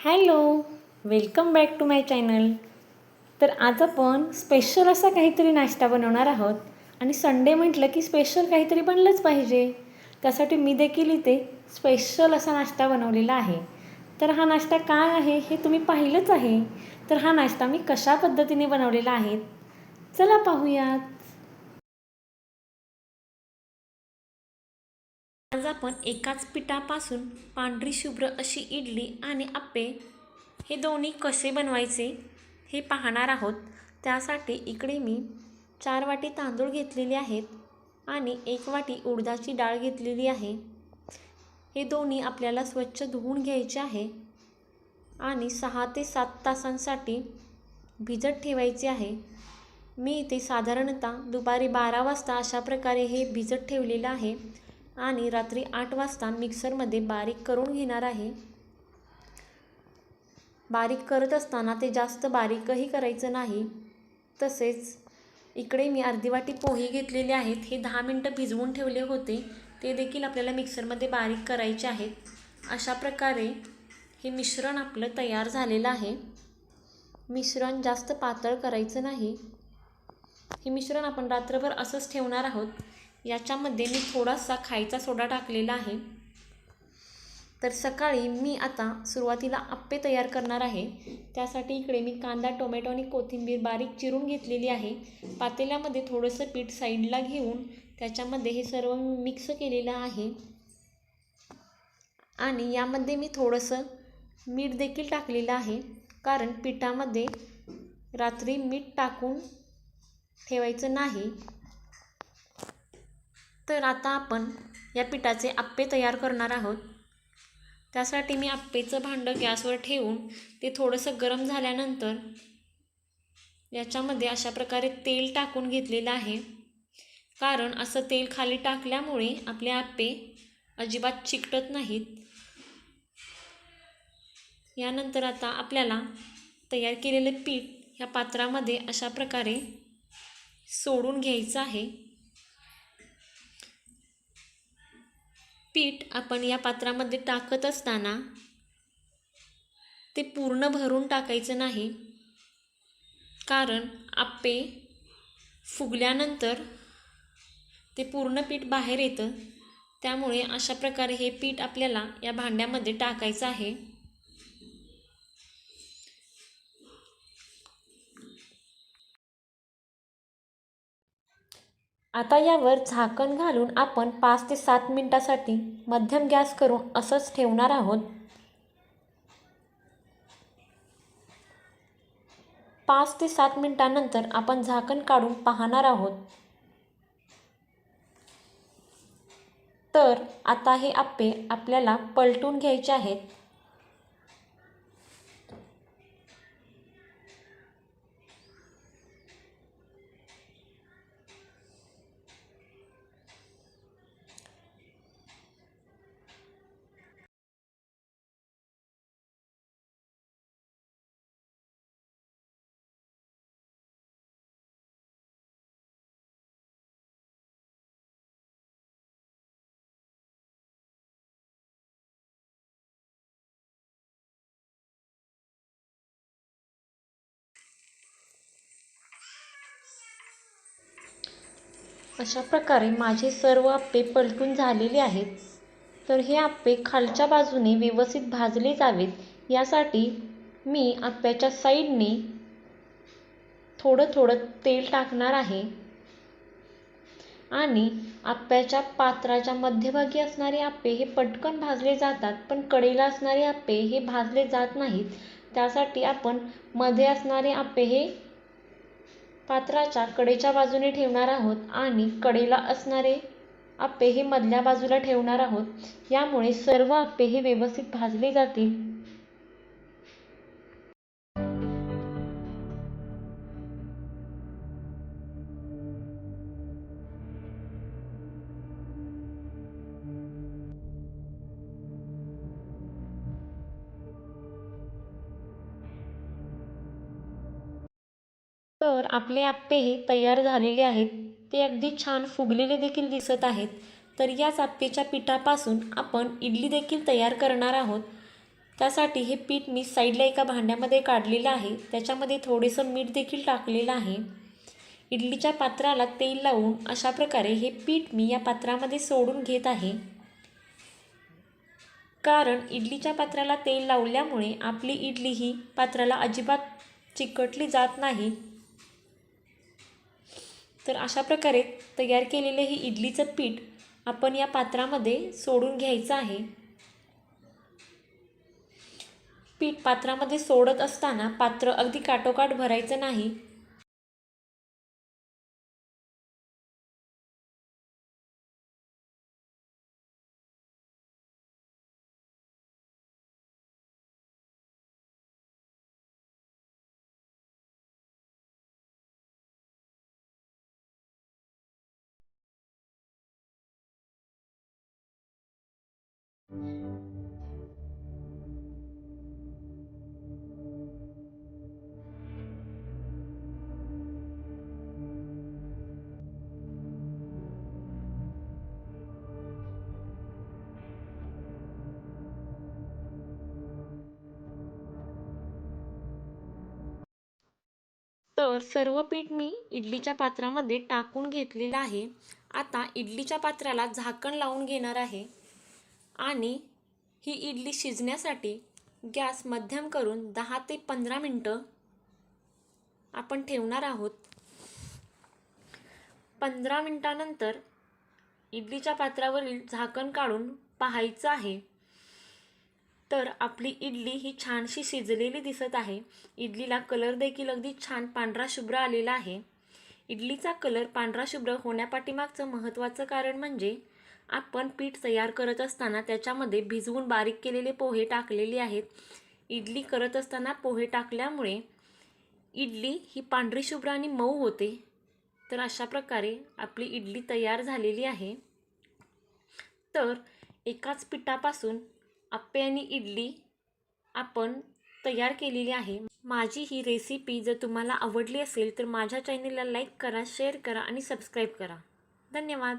Hello, welcome back to my channel. तर आज आपण स्पेशल असा काहीतरी नाश्ता बनवणार आहोत आणि संडे म्हटलं की स्पेशल काहीतरी बनलंच पाहिजे. त्यासाठी मी देखील इथे स्पेशल असा नाश्ता बनवलेला आहे. तर हा नाश्ता काय आहे हे तुम्ही पाहिलंच आहे. तर हा नाश्ता मी कशा पद्धतीने बनवलेला आहे चला पाहूयात. आज आपण एकाच पिठापासून पांढरी शुभ्र अशी इडली आणि आप्पे हे दोन्ही कसे बनवायचे हे पाहणार आहोत. त्यासाठी इकडे मी 4 वाटी तांदूळ घेतलेले आहेत आणि 1 वाटी उडदाची डाळ घेतलेली आहे. हे दोन्ही आपल्याला स्वच्छ धुवून घ्यायचे आहे आणि 6 ते 7 तासांसाठी भिजत ठेवायचे आहे. मी इथे साधारणतः दुपारी 12 वाजता अशा प्रकारे हे भिजत ठेवलेलं आहे आणि रात्री 8 वाजता मिक्सरमध्ये बारीक करून घेणार आहे. बारीक करत असताना ते जास्त बारीकही करायचं नाही. तसेच इकडे मी अर्धी वाटी पोहे घेतलेले आहेत. हे 10 मिनटं भिजवून ठेवले होते. ते देखील आपल्याला मिक्सरमध्ये बारीक करायचे आहेत. अशा प्रकारे हे मिश्रण आपलं तयार झालेलं आहे. मिश्रण जास्त पातळ करायचं नाही. हे मिश्रण आपण रात्रभर असंच ठेवणार आहोत. याच्यामध्ये मी थोडासा खायचा सोडा टाकलेला आहे. तर सकाळी मी आता सुरुवातीला आप्पे तयार करणार आहे. त्यासाठी इकडे मी कांदा, टोमॅटो आणि कोथिंबीर बारीक चिरून घेतलेली आहे. पातेल्यामध्ये थोडंसं पीठ साईडला घेऊन त्याच्यामध्ये हे सर्व मिक्स केलेलं आहे आणि यामध्ये मी थोडंसं मीठ देखील टाकलेलं आहे, कारण पिठामध्ये रात्री मीठ टाकून ठेवायचं नाही. तर आता आपण या पिठाचे आप्पे तयार करणार आहोत. त्यासाठी मी आप्पेचं भांडं गॅसवर ठेवून ते थोडंसं गरम झाल्यानंतर याच्यामध्ये अशा प्रकारे तेल टाकून घेतलेलं आहे, कारण असं तेल खाली टाकल्यामुळे आपले आप्पे अजिबात चिकटत नाहीत. यानंतर आता आपल्याला तयार केलेलं पीठ ह्या पात्रामध्ये अशा प्रकारे सोडून घ्यायचं आहे. पीठ आपण या पात्रामध्ये टाकत असताना ते पूर्ण भरून टाकायचं नाही, कारण आप्पे फुगल्यानंतर ते पूर्ण पीठ बाहेर येतं. त्यामुळे अशा प्रकारे हे पीठ आपल्याला या भांड्यामध्ये टाकायचं आहे. आता यावर झाकण घालून आपण 5 ते 7 मिनिटासाठी मध्यम गॅस करून असंच ठेवणार आहोत. 5 ते 7 मिनिटांनंतर आपण झाकण काढून पाहणार आहोत. तर आता हे आप्पे आपल्याला पलटून घ्यायचे आहेत. अशा प्रकारे माझे सर्व आप्पे पलटून झालेले आहेत. तर हे आप्पे खालच्या बाजूने व्यवस्थित भाजले जावेत यासाठी मी आप्प्याच्या साईडने थोडं थोडं तेल टाकणार आहे आणि आप्प्याच्या पात्राच्या मध्यभागी असणारे आप्पे हे पटकन भाजले जातात, पण कडेला असणारे आप्पे हे भाजले जात नाहीत. त्यासाठी आपण मध्ये असणारे आप्पे हे पात्राच्या कडेच्या बाजूने ठेवणार आहोत आणि कडेला असणारे आप्पे हे मधल्या बाजूला ठेवणार आहोत. यामुळे सर्व आप्पे हे व्यवस्थित भाजले जातील. तर आपले आप्पे हे तयार झालेले आहेत. ते अगदी छान फुगलेले देखील दिसत आहेत. तर याच आप्पेच्या पिठापासून आपण इडली देखील तयार करणार आहोत. त्यासाठी हे पीठ मी साईडला एका भांड्यामध्ये काढलेलं आहे. त्याच्यामध्ये थोडेसं मीठ देखील टाकलेलं आहे. इडलीच्या पात्राला तेल लावून अशा प्रकारे हे पीठ मी या पात्रामध्ये सोडून घेत आहे. कारण इडलीच्या पात्राला तेल लावल्यामुळे आपली इडली ही पात्राला अजिबात चिकटली जात नाही. तर अशा प्रकारे तयार केलेले हे इडलीचं पीठ आपण या पात्रामध्ये सोडून घ्यायचं आहे. पीठ पात्रामध्ये सोडत असताना पात्र अगदी काठोकाठ भरायचं नाही. तर सर्व पीठ मी इडलीच्या पात्रामध्ये टाकून घेतलेलं आहे. आता इडलीच्या पात्राला झाकण लावून घेणार आहे आणि ही इडली शिजण्यासाठी गॅस मध्यम करून 10 ते 15 मिनटं आपण ठेवणार आहोत. 15 मिनटानंतर इडलीच्या पात्रावरील झाकण काढून पाहायचं आहे. तर आपली इडली ही छानशी शिजलेली दिसत आहे. इडलीला कलर देखील अगदी छान पांढरा शुभ्र आलेला आहे. इडलीचा कलर पांढरा शुभ्र होण्यापाठीमागचं महत्त्वाचं कारण म्हणजे आपण पीठ तयार करत असताना त्याच्यामध्ये भिजवून बारीक केलेले पोहे टाकलेले आहेत. इडली करत असताना पोहे टाकल्यामुळे इडली ही पांढरी शुभ्र आणि मऊ होते. तर अशा प्रकारे आपली इडली तयार झालेली आहे. तर एकाच पिठापासून आप्पे आणि इडली आपण तयार केलेली आहे. माझी ही रेसिपी जर तुम्हाला आवडली असेल तर माझ्या चॅनलला लाईक करा, शेअर करा आणि सबस्क्राईब करा. धन्यवाद.